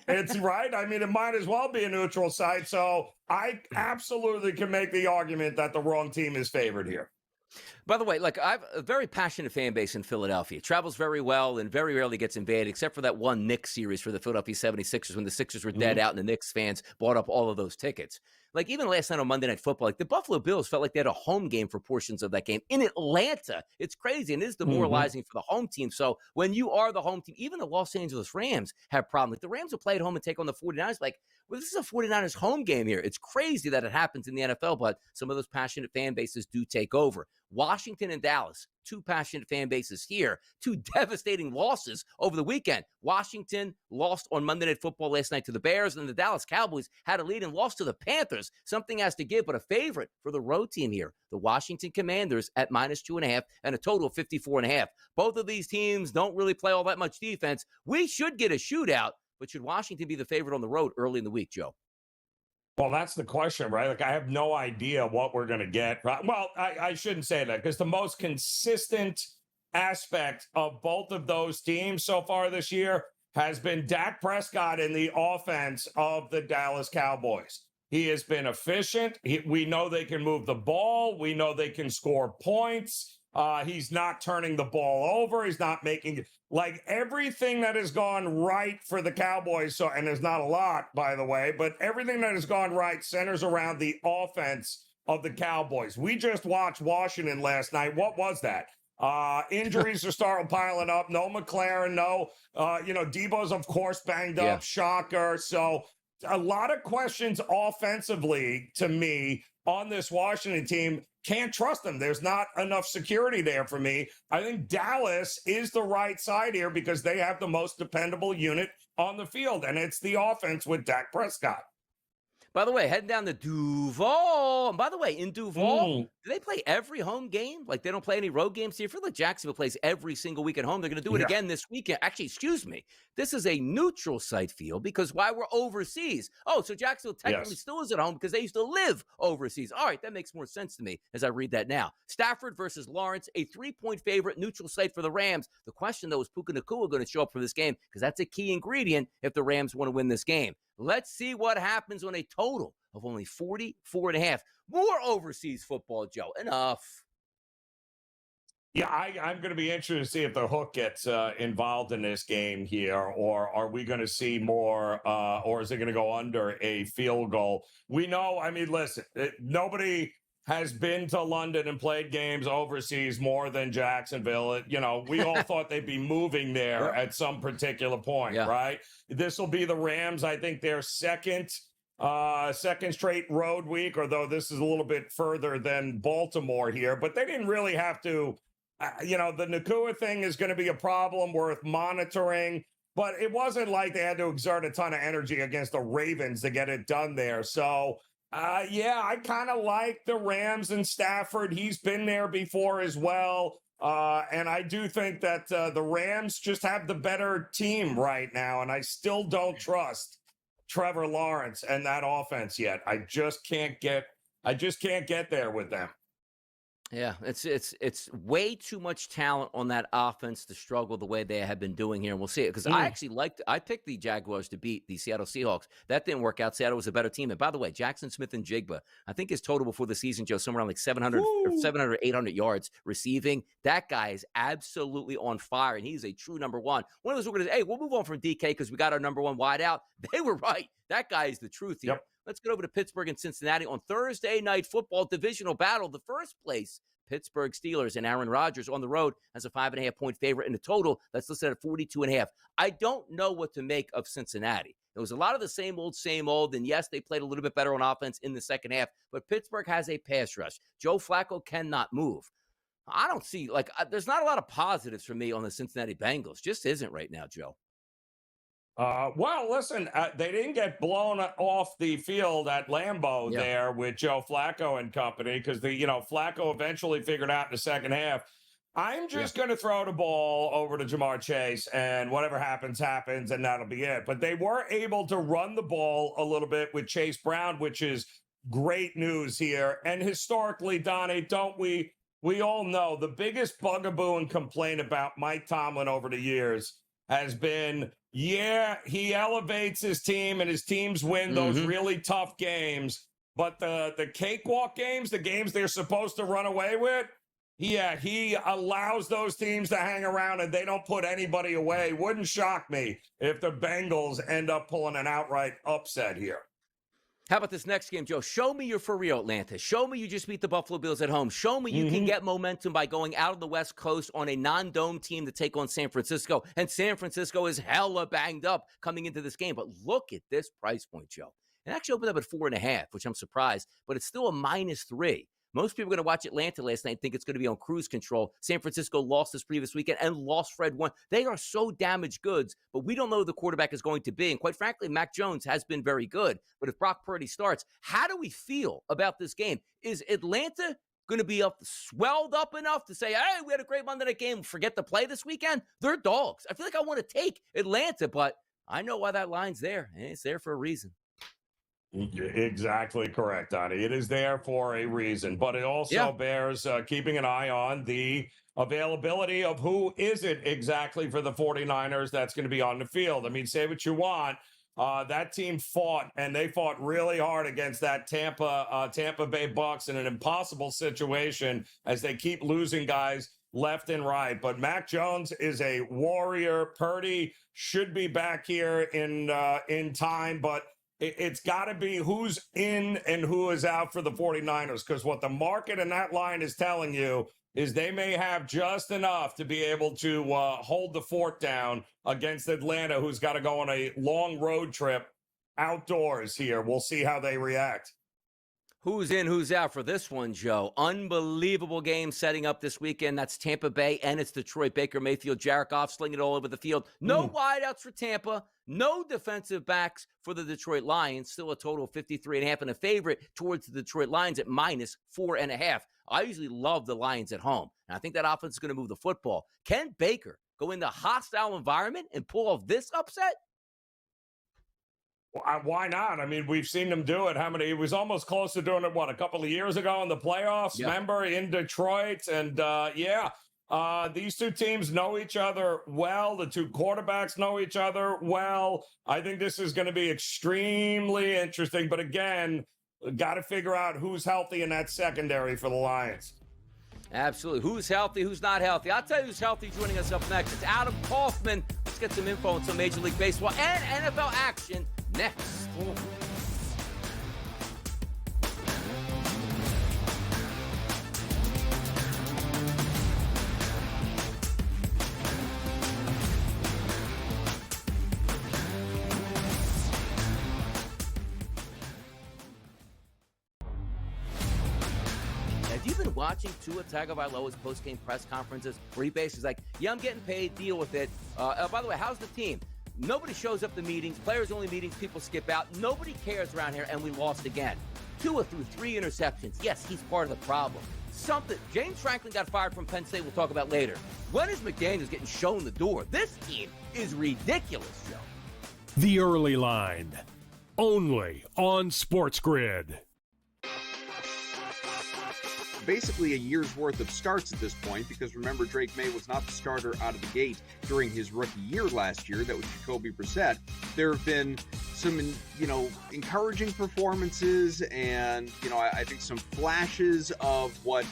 It's right. I mean, it might as well be a neutral site. So I absolutely can make the argument that the wrong team is favored here. By the way, like I have a very passionate fan base in Philadelphia. It travels very well and very rarely gets invaded, except for that one Knicks series for the Philadelphia 76ers when the Sixers were dead out and the Knicks fans bought up all of those tickets. Like even last night on Monday Night Football, like the Buffalo Bills felt like they had a home game for portions of that game in Atlanta. It's crazy and it is demoralizing for the home team. So when you are the home team, even the Los Angeles Rams have problems. Like the Rams will play at home and take on the 49ers. Like, well, this is a 49ers home game here. It's crazy that it happens in the NFL, but some of those passionate fan bases do take over. Washington and Dallas, two passionate fan bases here, two devastating losses over the weekend. Washington lost on Monday Night Football last night to the Bears, and the Dallas Cowboys had a lead and lost to the Panthers. Something has to give, but a favorite for the road team here, the Washington Commanders at -2.5 and a total of 54.5. Both of these teams don't really play all that much defense. We should get a shootout, but should Washington be the favorite on the road early in the week, Joe? Well, that's the question, right? Like, I have no idea what we're going to get. Well, I shouldn't say that because the most consistent aspect of both of those teams so far this year has been Dak Prescott in the offense of the Dallas Cowboys. He has been efficient. We know they can move the ball. We know they can score points. He's not turning the ball over. He's not making like everything that has gone right for the Cowboys. So, and there's not a lot, by the way, but everything that has gone right centers around the offense of the Cowboys. We just watched Washington last night. What was that? Injuries are starting piling up. No McLaren, no, Debo's of course banged up. Shocker. So a lot of questions offensively to me on this Washington team. Can't trust them. There's not enough security there for me. I think Dallas is the right side here because they have the most dependable unit on the field, and it's the offense with Dak Prescott. By the way, heading down to Duval. And by the way, in Duval, do they play every home game? Like they don't play any road games here? I feel like Jacksonville plays every single week at home. They're going to do it again this weekend. Actually, excuse me. This is a neutral site field because why we're overseas. Oh, so Jacksonville technically still is at home because they used to live overseas. All right, that makes more sense to me as I read that now. Stafford versus Lawrence, a 3-point favorite, neutral site for the Rams. The question, though, is Puka Nacua going to show up for this game? Because that's a key ingredient if the Rams want to win this game. Let's see what happens on a total of only 44.5. More overseas football, Joe. Enough. Yeah, I'm going to be interested to see if the hook gets involved in this game here, or are we going to see more, or is it going to go under a field goal? We know, I mean, listen, nobody has been to London and played games overseas more than Jacksonville. We all thought they'd be moving there at some particular point, right? This will be the Rams, I think, their second straight road week, although this is a little bit further than Baltimore here, but they didn't really have to. The Nacua thing is going to be a problem worth monitoring, but it wasn't like they had to exert a ton of energy against the Ravens to get it done there. So, I kind of like the Rams and Stafford. He's been there before as well. And I do think that the Rams just have the better team right now, and I still don't trust Trevor Lawrence and that offense yet. I just can't get there with them. Yeah, it's way too much talent on that offense to struggle the way they have been doing here, and we'll see it. Because I picked the Jaguars to beat the Seattle Seahawks. That didn't work out. Seattle was a better team. And by the way, Jackson Smith and Jigba, I think his total before the season, Joe, somewhere around like 700 or 800 yards receiving. That guy is absolutely on fire, and he's a true number one. One of those we're going to say, hey, we'll move on from DK because we got our number one wide out. They were right. That guy is the truth here. Yep. Let's get over to Pittsburgh and Cincinnati on Thursday Night Football divisional battle. The first place Pittsburgh Steelers and Aaron Rodgers on the road as a 5.5-point favorite in the total that's listed at 42.5. I don't know what to make of Cincinnati. It was a lot of the same old. And yes, they played a little bit better on offense in the second half, but Pittsburgh has a pass rush. Joe Flacco cannot move. I don't see, there's not a lot of positives for me on the Cincinnati Bengals. Just isn't right now, Joe. Well, listen, they didn't get blown off the field at Lambeau there with Joe Flacco and company because Flacco eventually figured out in the second half, I'm just going to throw the ball over to Jamar Chase and whatever happens, happens, and that'll be it. But they were able to run the ball a little bit with Chase Brown, which is great news here. And historically, Donnie, don't we all know the biggest bugaboo and complaint about Mike Tomlin over the years has been, yeah, he elevates his team and his teams win those really tough games. But the cakewalk games, the games they're supposed to run away with, yeah, he allows those teams to hang around and they don't put anybody away. Wouldn't shock me if the Bengals end up pulling an outright upset here. How about this next game, Joe? Show me you're for real, Atlanta. Show me you just beat the Buffalo Bills at home. Show me you can get momentum by going out of the West Coast on a non-dome team to take on San Francisco. And San Francisco is hella banged up coming into this game. But look at this price point, Joe. It actually opened up at 4.5, which I'm surprised, but it's still a -3. Most people are going to watch Atlanta last night and think it's going to be on cruise control. San Francisco lost this previous weekend and lost Fred Warner. They are so damaged goods, but we don't know who the quarterback is going to be. And quite frankly, Mac Jones has been very good. But if Brock Purdy starts, how do we feel about this game? Is Atlanta going to be swelled up enough to say, hey, we had a great Monday night game, forget the play this weekend? They're dogs. I feel like I want to take Atlanta, but I know why that line's there. And it's there for a reason. Exactly correct, Donnie. It is there for a reason, but it also bears keeping an eye on the availability of who is it exactly for the 49ers that's going to be on the field. I mean, say what you want. That team fought, and they fought really hard against that Tampa Bay Bucks in an impossible situation as they keep losing guys left and right. But Mac Jones is a warrior. Purdy should be back here in time, but it's got to be who's in and who is out for the 49ers, because what the market and that line is telling you is they may have just enough to be able to hold the fort down against Atlanta, who's got to go on a long road trip outdoors here. We'll see how they react. Who's in, who's out for this one, Joe? Unbelievable game setting up this weekend. That's Tampa Bay and it's Detroit. Baker Mayfield, Jared Goff slinging it all over the field. No wideouts for Tampa. No defensive backs for the Detroit Lions. Still a total of 53.5 and a favorite towards the Detroit Lions at -4.5. I usually love the Lions at home, and I think that offense is going to move the football. Can Baker go into a hostile environment and pull off this upset? Why not? I mean, we've seen them do it. He was almost close to doing it, a couple of years ago in the playoffs, remember, in Detroit. And, these two teams know each other well. The two quarterbacks know each other well. I think this is going to be extremely interesting. But again, got to figure out who's healthy in that secondary for the Lions. Absolutely. Who's healthy, who's not healthy? I'll tell you who's healthy joining us up next. It's Adam Kaufman. Let's get some info on some Major League Baseball and NFL action next. Have you been watching Tua Tagovailoa's post-game press conferences where he basically like, I'm getting paid, deal with it. By the way, how's the team? Nobody shows up to meetings, players-only meetings, people skip out. Nobody cares around here, and we lost again. Tua threw 3 interceptions. Yes, he's part of the problem. James Franklin got fired from Penn State, we'll talk about later. When is McDaniels getting shown the door? This team is ridiculous, Joe. The Early Line, only on SportsGrid. Basically a year's worth of starts at this point, because remember, Drake May was not the starter out of the gate during his rookie year last year. That was Jacoby Brissett. There have been some, encouraging performances and, I think some flashes of what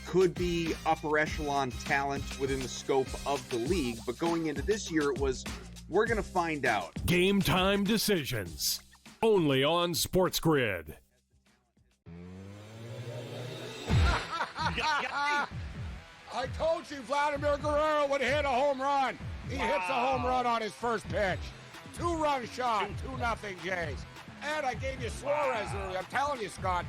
could be upper echelon talent within the scope of the league. But going into this year, it was, we're going to find out. Game time decisions, only on SportsGrid. I told you Vladimir Guerrero would hit a home run. He hits a home run on his first pitch. 2-run shot, 2-0 Jays. And I gave you Suarez earlier. I'm telling you, Scott,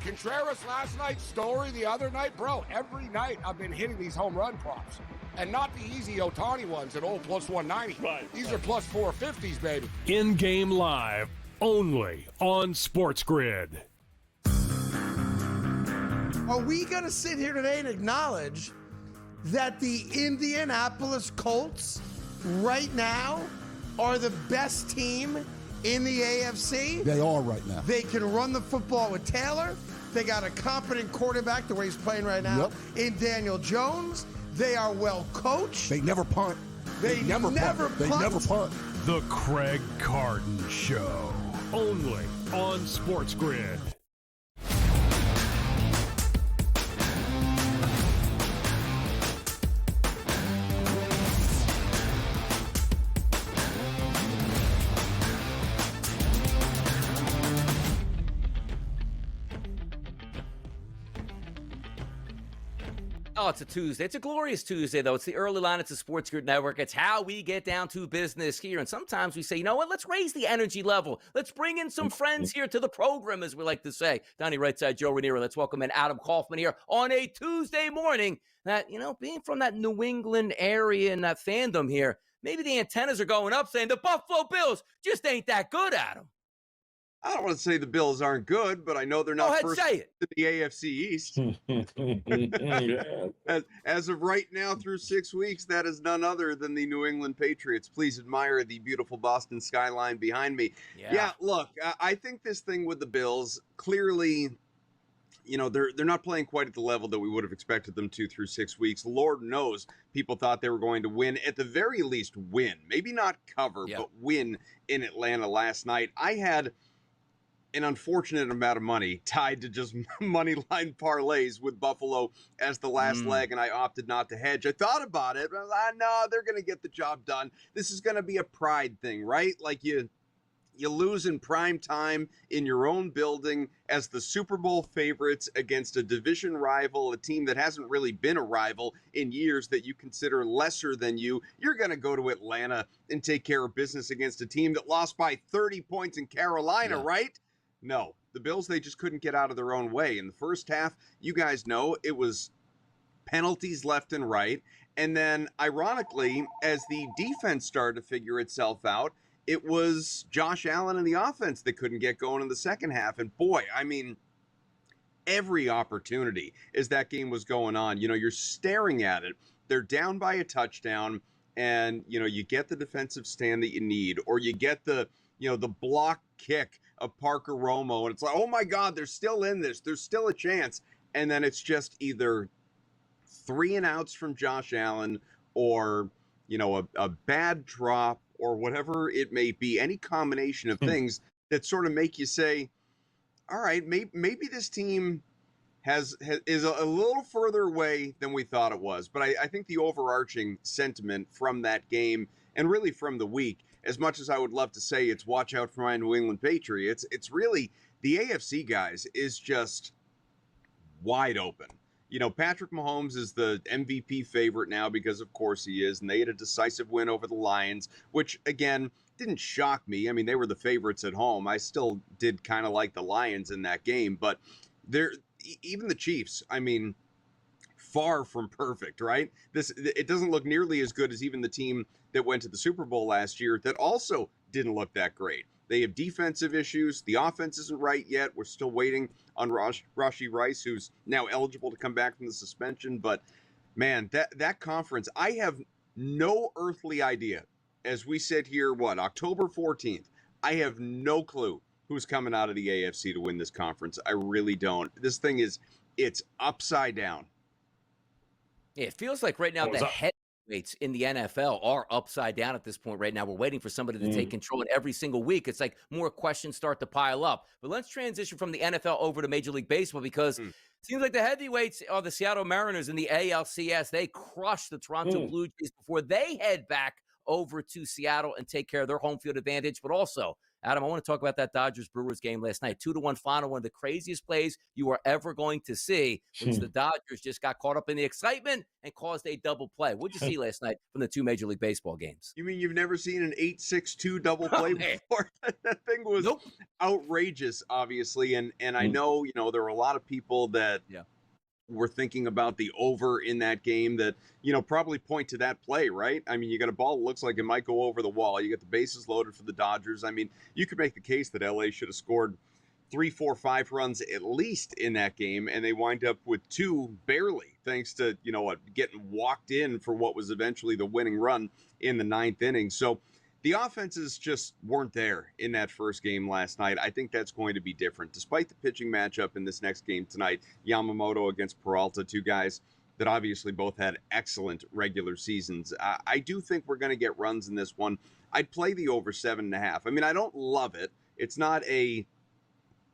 Contreras last night, Story the other night. Bro, every night I've been hitting these home run props. And not the easy Ohtani ones at old plus 190. Right. These are plus 450s, baby. In-game live, only on SportsGrid. Are we going to sit here today and acknowledge that the Indianapolis Colts right now are the best team in the AFC? They are right now. They can run the football with Taylor. They got a competent quarterback the way he's playing right now in Daniel Jones. They are well coached. They never punt. They never punt. The Craig Carton Show. Only on SportsGrid. Oh, it's a Tuesday. It's a glorious Tuesday, though. It's the early line. It's the SportsGrid Network. It's how we get down to business here. And sometimes we say, you know what? Let's raise the energy level. Let's bring in some friends here to the program, as we like to say. Donnie right side, Joe Ranieri. Let's welcome in Adam Kaufman here on a Tuesday morning. That, you know, being from that New England area and that fandom here, maybe the antennas are going up saying the Buffalo Bills just ain't that good, Adam. I don't want to say the Bills aren't good, but I know they're not first in the AFC East. As of right now, through 6 weeks, that is none other than the New England Patriots. Please admire the beautiful Boston skyline behind me. Yeah, look, I think this thing with the Bills, clearly, you know, they're not playing quite at the level that we would have expected them to through 6 weeks. Lord knows people thought they were going to win, at the very least win. Maybe not cover, but win in Atlanta last night. I had an unfortunate amount of money tied to just money line parlays with Buffalo as the last leg, and I opted not to hedge. I thought about it, but I was like, no, they're going to get the job done. This is going to be a pride thing, right? Like you lose in prime time in your own building as the Super Bowl favorites against a division rival, a team that hasn't really been a rival in years that you consider lesser than you. You're going to go to Atlanta and take care of business against a team that lost by 30 points in Carolina, right? No, the Bills, they just couldn't get out of their own way. In the first half, you guys know, it was penalties left and right. And then, ironically, as the defense started to figure itself out, it was Josh Allen and the offense that couldn't get going in the second half. And boy, I mean, every opportunity as that game was going on, you know, you're staring at it. They're down by a touchdown, and, you know, you get the defensive stand that you need, or you get the, you know, the block kick of Parker Romo, and it's like, oh my God, they're still in this. There's still a chance. And then it's just either 3 and outs from Josh Allen, or, you know, a bad drop, or whatever it may be, any combination of things that sort of make you say, all right, maybe this team is a little further away than we thought it was. But I think the overarching sentiment from that game, and really from the week, as much as I would love to say it's watch out for my New England Patriots, it's really the AFC, guys, is just wide open. You know, Patrick Mahomes is the MVP favorite now because, of course, he is. And they had a decisive win over the Lions, which, again, didn't shock me. I mean, they were the favorites at home. I still did kind of like the Lions in that game. But even the Chiefs, I mean, far from perfect, right? It doesn't look nearly as good as even the team that went to the Super Bowl last year that also didn't look that great. They have defensive issues. The offense isn't right yet. We're still waiting on Rashee Rice, who's now eligible to come back from the suspension. But, man, that conference, I have no earthly idea. As we sit here, October 14th, I have no clue who's coming out of the AFC to win this conference. I really don't. This thing it's upside down. It feels like right now the heavyweights in the NFL are upside down at this point right now. We're waiting for somebody to take control, and every single week it's like more questions start to pile up. But let's transition from the NFL over to Major League Baseball, because it seems like the heavyweights are the Seattle Mariners in the ALCS. They crushed the Toronto Blue Jays before they head back over to Seattle and take care of their home field advantage. But also, Adam, I want to talk about that Dodgers-Brewers game last night. 2-1 final, one of the craziest plays you are ever going to see, which the Dodgers just got caught up in the excitement and caused a double play. What did you see last night from the 2 Major League Baseball games? You mean you've never seen an 8-6-2 double play before? That thing was outrageous, obviously. And I know, you know, there were a lot of people that were thinking about the over in that game that, you know, probably point to that play, right? I mean, you got a ball that looks like it might go over the wall. You got the bases loaded for the Dodgers. I mean, you could make the case that LA should have scored 3, 4, 5 runs at least in that game, and they wind up with 2 barely, thanks to, you know, getting walked in for what was eventually the winning run in the 9th inning. So the offenses just weren't there in that first game last night. I think that's going to be different. Despite the pitching matchup in this next game tonight, Yamamoto against Peralta, 2 guys that obviously both had excellent regular seasons. I do think we're going to get runs in this one. I'd play the over 7.5. I mean, I don't love it. It's not a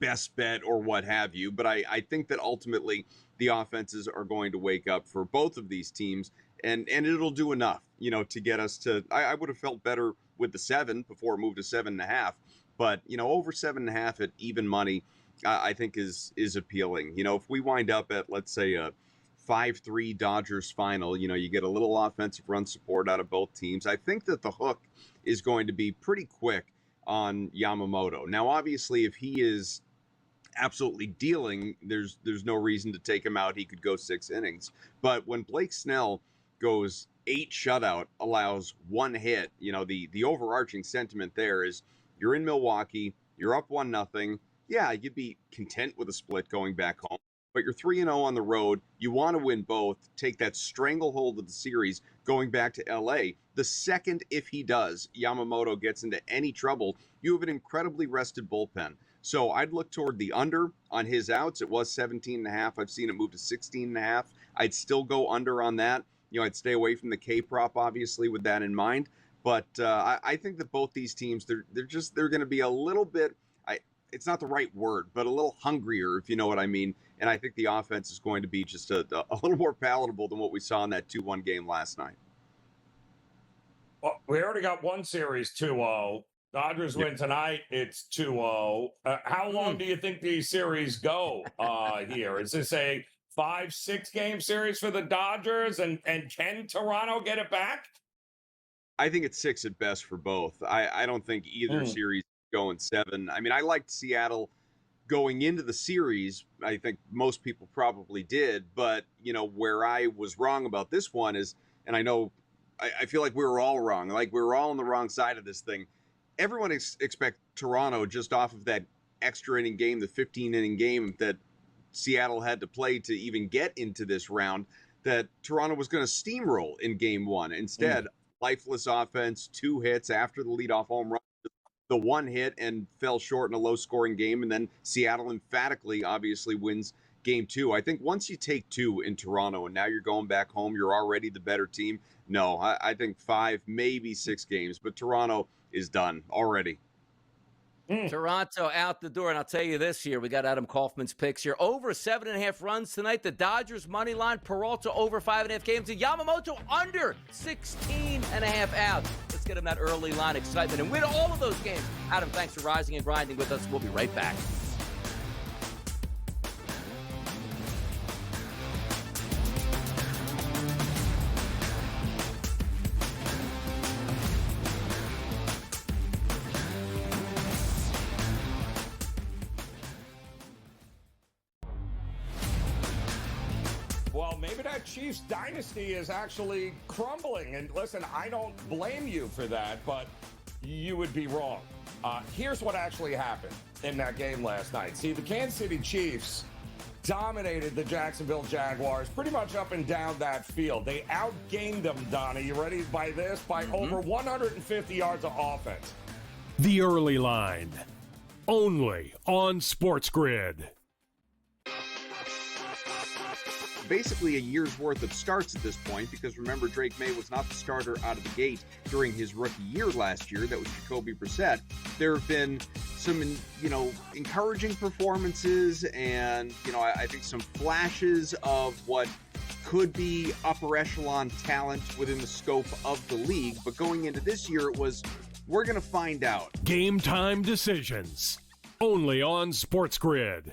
best bet or what have you, but I think that ultimately the offenses are going to wake up for both of these teams, and it'll do enough, to get us to. I would have felt better with the 7 before it moved to 7.5, but over 7.5 at even money, I think is appealing. If we wind up at, let's say, a 5-3 Dodgers final, you get a little offensive run support out of both teams. I think that the hook is going to be pretty quick on Yamamoto. Now, obviously, if he is absolutely dealing, there's no reason to take him out. He could go 6 innings. But when Blake Snell goes 8 shutout, allows 1 hit, the overarching sentiment there is you're in Milwaukee, you're up 1-0. Yeah, you'd be content with a split going back home, but you're 3-0 on the road. You want to win both, take that stranglehold of the series going back to LA. The second, if he does, Yamamoto gets into any trouble, you have an incredibly rested bullpen. So I'd look toward the under on his outs. It was 17.5. I've seen it move to 16.5. I'd still go under on that. I'd stay away from the K prop, obviously, with that in mind. But I think that both these teams, they're going to be a little bit, it's not the right word, but a little hungrier, if you know what I mean. And I think the offense is going to be just a little more palatable than what we saw in that 2-1 game last night. Well, we already got one series 2-0. Dodgers win tonight. It's 2-0. How long do you think these series go here? Is this a 5-6 game series for the Dodgers? And can Toronto get it back? I think it's 6 at best for both. I don't think either series is going 7. I mean, I liked Seattle going into the series. I think most people probably did. But, where I was wrong about this one is, and I know I feel like we were all wrong. Like we were all on the wrong side of this thing. Everyone expect Toronto, just off of that extra inning game, the 15-inning game that Seattle had to play to even get into this round, that Toronto was going to steamroll in game 1. Instead, lifeless offense, 2 hits after the leadoff home run, the 1 hit, and fell short in a low-scoring game. And then Seattle emphatically, obviously, wins game 2. I think once you take 2 in Toronto and now you're going back home, you're already the better team. No, I think 5, maybe 6 games, but Toronto is done already. Toronto out the door. And I'll tell you this here, we got Adam Kaufman's picks here. Over 7.5 runs tonight. The Dodgers money line, Peralta over 5.5 games, and Yamamoto under 16.5 outs. Let's get him that early line excitement and win all of those games. Adam, thanks for rising and grinding with us. We'll be right back. Maybe that Chiefs dynasty is actually crumbling. And listen, I don't blame you for that, but you would be wrong. Here's what actually happened in that game last night. See, the Kansas City Chiefs dominated the Jacksonville Jaguars pretty much up and down that field. They outgained them, Donnie. You ready by this? By over 150 yards of offense. The early line. Only on SportsGrid. Basically a year's worth of starts at this point, because remember, Drake May was not the starter out of the gate during his rookie year last year. That was Jacoby Brissett. There have been some, encouraging performances and, I think some flashes of what could be upper echelon talent within the scope of the league. But going into this year, it was, we're going to find out. Game time decisions. Only on SportsGrid.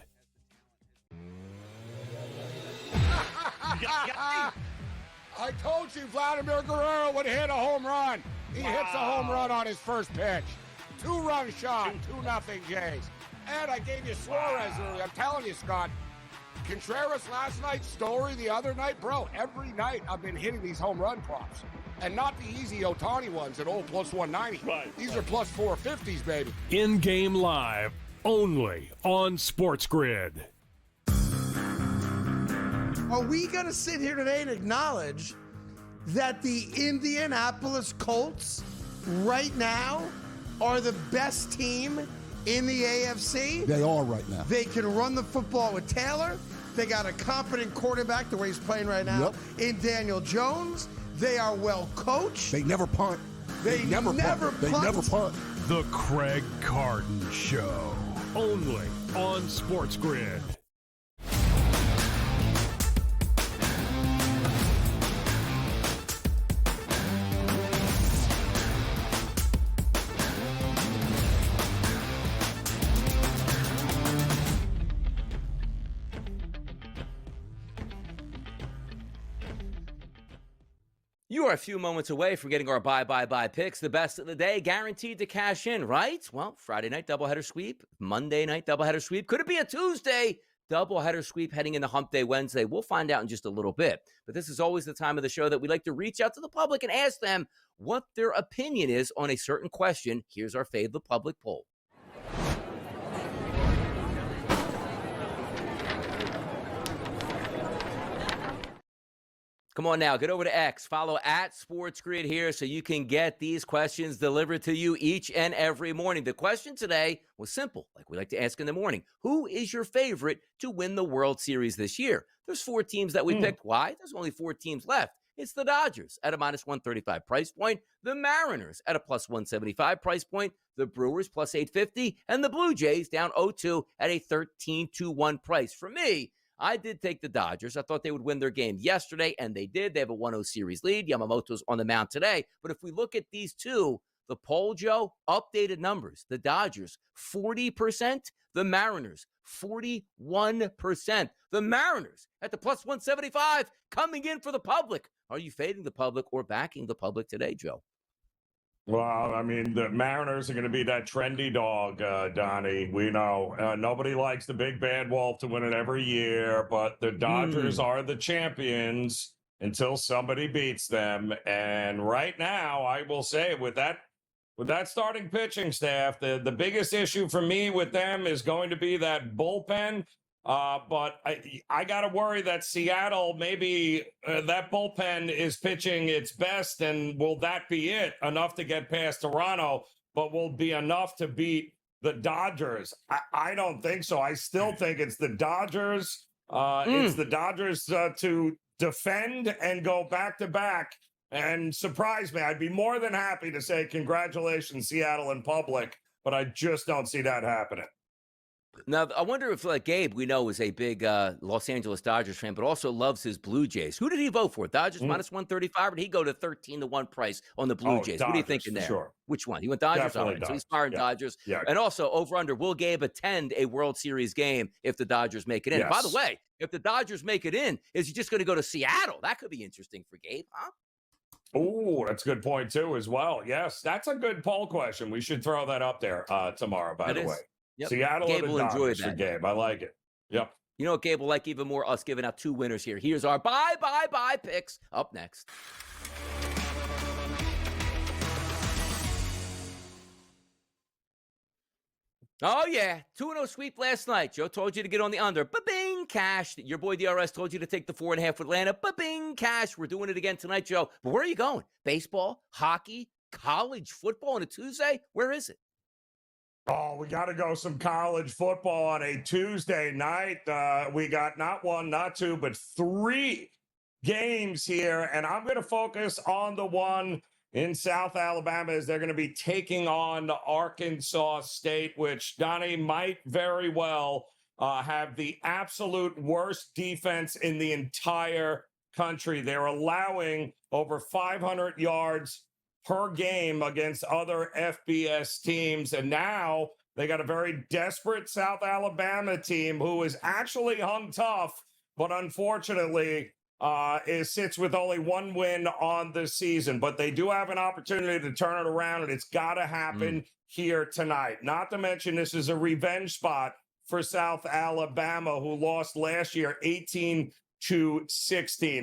I told you Vladimir Guerrero would hit a home run. He hits a home run on his first pitch. 2-run shot, 2-0 Jays. And I gave you Suarez earlier. I'm telling you, Scott, Contreras last night, Story the other night. Bro, every night I've been hitting these home run props. And not the easy Ohtani ones at old plus 190. Right. These are plus 450s, baby. In-game live. Only on SportsGrid. Are we going to sit here today and acknowledge that the Indianapolis Colts right now are the best team in the AFC? They are right now. They can run the football with Taylor. They got a competent quarterback the way he's playing right now in Daniel Jones. They are well coached. They never punt. They never punt. They never punt. The Craig Carton Show. Only on SportsGrid. You are a few moments away from getting our buy picks, the best of the day, guaranteed to cash in, right? Well, Friday night doubleheader sweep, Monday night doubleheader sweep. Could it be a Tuesday doubleheader sweep heading into Hump Day Wednesday? We'll find out in just a little bit. But this is always the time of the show that we like to reach out to the public and ask them what their opinion is on a certain question. Here's our Fade the Public poll. Come on now, get over to X. Follow at SportsGrid here so you can get these questions delivered to you each and every morning. The question today was simple, like we like to ask in the morning. Who is your favorite to win the World Series this year? There's 4 teams that we picked. Why? There's only 4 teams left. It's the Dodgers at a minus 135 price point, the Mariners at a plus 175 price point, the Brewers plus 850, and the Blue Jays down 0-2 at a 13-1 price. For me, I did take the Dodgers. I thought they would win their game yesterday, and they did. They have a 1-0 series lead. Yamamoto's on the mound today. But if we look at these two, the poll, Joe, updated numbers. The Dodgers, 40%. The Mariners, 41%. The Mariners at the plus 175 coming in for the public. Are you fading the public or backing the public today, Joe? Well, I mean, the Mariners are going to be that trendy dog, Donnie. We know nobody likes the big bad wolf to win it every year, but the Dodgers are the champions until somebody beats them. And right now, I will say with that starting pitching staff, the biggest issue for me with them is going to be that bullpen. But I got to worry that Seattle, maybe that bullpen is pitching its best, and will that be it? Enough to get past Toronto, but will be enough to beat the Dodgers? I don't think so. I still think it's the Dodgers. It's the Dodgers to defend and go back-to-back and surprise me. I'd be more than happy to say congratulations, Seattle, in public, but I just don't see that happening. Now, I wonder if, like Gabe, we know is a big Los Angeles Dodgers fan, but also loves his Blue Jays. Who did he vote for? Dodgers minus 135, or did he go to 13-1 price on the Blue Jays? Dodgers, what are you thinking there? Sure. Which one? He went Dodgers? Definitely All right, Dodgers. so he's firing Dodgers. Yeah. And also, over under, will Gabe attend a World Series game if the Dodgers make it in? Yes. By the way, if the Dodgers make it in, is he just going to go to Seattle? That could be interesting for Gabe, huh? Oh, that's a good point, too, as well. Yes, that's a good poll question. We should throw that up there tomorrow, by the way. Yep. Seattle Gabe or the will enjoy Dodgers for that. Gabe. I like it. Yep. You know what Gabe will like even more? Us giving out 2 winners here. Here's our buy picks up next. Oh, yeah. 2-0 sweep last night. Joe told you to get on the under. Ba-bing, cash. Your boy DRS told you to take the 4.5 with Atlanta. Ba-bing, cash. We're doing it again tonight, Joe. But where are you going? Baseball? Hockey? College football on a Tuesday? Where is it? Oh, we got to go some college football on a Tuesday night. We got not 1, not 2, but 3 games here. And I'm going to focus on the one in South Alabama as they're going to be taking on Arkansas State, which, Donnie, might very well have the absolute worst defense in the entire country. They're allowing over 500 yards per game against other FBS teams. And now they got a very desperate South Alabama team who is actually hung tough, but unfortunately sits with only 1 win on the season. But they do have an opportunity to turn it around, and it's got to happen here tonight. Not to mention this is a revenge spot for South Alabama, who lost last year 18-16.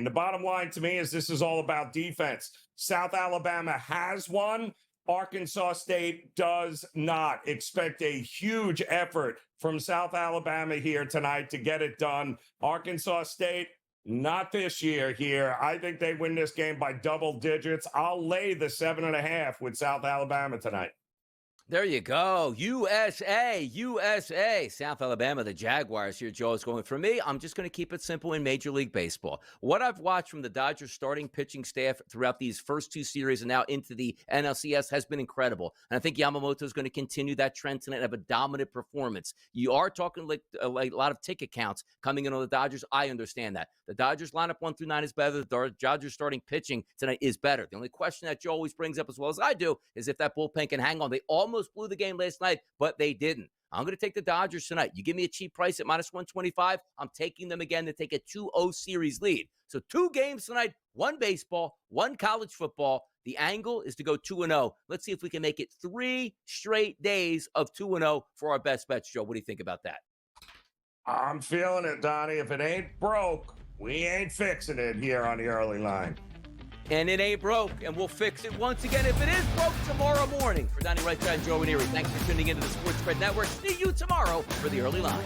The bottom line to me is this is all about defense. South Alabama has won. Arkansas State does not. Expect a huge effort from South Alabama here tonight to get it done. Arkansas State, not this year here. I think they win this game by double digits. I'll lay the 7.5 with South Alabama tonight. There you go. USA. South Alabama, the Jaguars here, Joe, is going. For me, I'm just going to keep it simple in Major League Baseball. What I've watched from the Dodgers starting pitching staff throughout these first 2 series and now into the NLCS has been incredible. And I think Yamamoto is going to continue that trend tonight and have a dominant performance. You are talking like a lot of ticket counts coming in on the Dodgers. I understand that. The Dodgers lineup 1 through 9 is better. The Dodgers starting pitching tonight is better. The only question that Joe always brings up as well as I do is if that bullpen can hang on. They almost blew the game last night, but they didn't. I'm going to take the Dodgers tonight. You give me a cheap price at -125, I'm taking them again to take a 2-0 series lead. So 2 games tonight, 1 baseball, 1 college football. The angle is to go 2-0. Let's see if we can make it 3 straight days of 2-0 for our best bets, Joe. What do you think about that? I'm feeling it, Donnie. If it ain't broke, we ain't fixing it here on the early line. And it ain't broke, and we'll fix it once again if it is broke tomorrow morning. For Donnie Rightside and Joe Ranieri, thanks for tuning into the SportsGrid Network. See you tomorrow for the early line.